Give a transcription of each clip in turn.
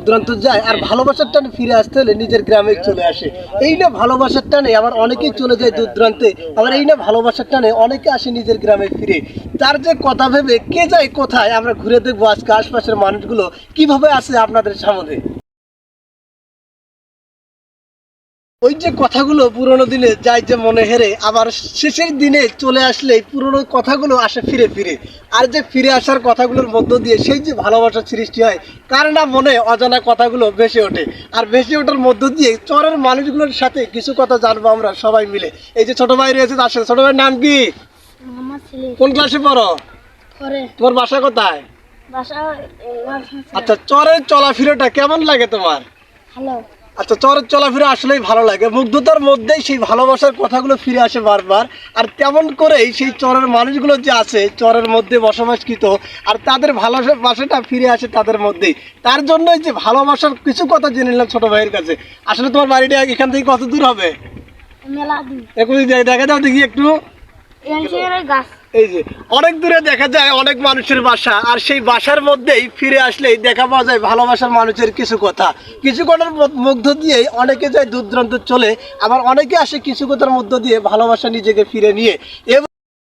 দূরান্ত যায় আর ভালোবাসার টানে ফিরে আসতে হলে নিজের গ্রামে চলে আসে। এই না ভালোবাসার টানে আবার অনেকেই চলে যায় দূর দূরান্তে, আবার এই না ভালোবাসার টানে অনেকে আসে নিজের গ্রামে ফিরে। তার যে কথা ভেবে কে যায় কোথায়, আমরা ঘুরে দেখবো আজকে আশপাশের মানুষগুলো কিভাবে আছে আপনাদের সামনে। ওই যে কথাগুলো পুরোনো দিনে যায় যে মনে হেরে, আবার শেষের দিনে চলে আসলে পুরোনো কথাগুলো আসে ফিরে ফিরে। আর যে ফিরে আসার কথাগুলোর মধ্য দিয়ে সেই যে ভালোবাসার সৃষ্টি হয়, কার না মনে অজানা কথাগুলো ভেসে ওঠে। আর ভেসে ওঠার মধ্য দিয়ে চরের মানুষগুলোর সাথে কিছু কথা জানবো আমরা সবাই মিলে। এই যে ছোট ভাই রয়েছে, তার সাথে। ছোট ভাইয়ের নাম কি? কোন ক্লাসে পড়ো? তোমার বাসা কোথায়? আচ্ছা, চরের চলাফেরাটা কেমন লাগে তোমার? হ্যালো। আচ্ছা, চরের চলাফেরা আসলেই ভালো লাগে। মুগ্ধতার মধ্যেই সেই ভালোবাসার কথাগুলো ফিরে আসে বারবার। আর তেমন করেই সেই চরের মানুষগুলো যে আছে চরের মধ্যে বসবাসকৃত, আর তাদের ভালোবাসাটা ফিরে আসে তাদের মধ্যেই। তার জন্যই যে ভালোবাসার কিছু কথা জেনে নিলাম ছোট ভাইয়ের কাছে। আসলে তোমার বাড়িটা এখান থেকে কত দূর হবে? এখন দেখা যাও দেখি একটু। এই যে অনেক দূরে দেখা যায় অনেক মানুষের বাসা, আর সেই বাসার মধ্যেই ফিরে আসলেই দেখা পাওয়া যায় ভালোবাসার মানুষের কিছু কথা। কিছু কথার মধ্য দিয়ে অনেকে যায় দূর দূরান্ত চলে, আবার অনেকে আসে কিছু কথার মধ্য দিয়ে ভালোবাসা নিজেকে ফিরে নিয়ে।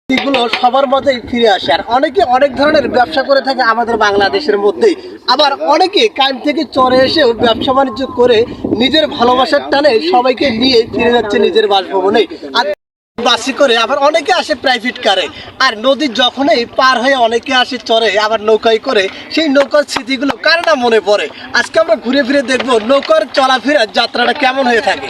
এগুলো সবার মধ্যেই ফিরে আসে। আর অনেকে অনেক ধরনের ব্যবসা করে থাকে আমাদের বাংলাদেশের মধ্যেই, আবার অনেকে কাইম থেকে চরে এসেও ব্যবসা বাণিজ্য করে নিজের ভালোবাসার টানে সবাইকে নিয়ে ফিরে যাচ্ছে নিজের বাসভবনে। আর বাসে করে, আবার অনেকে আসে প্রাইভেট কারে। আর নদী যখনই পার হয়ে অনেকে আসে চরে, আবার নৌকায় করে। সেই নৌকার স্মৃতিগুলো কার না মনে পড়ে। আজকে আমরা ঘুরে ফিরে দেখবো নৌকার চলাফেরার যাত্রাটা কেমন হয়ে থাকে।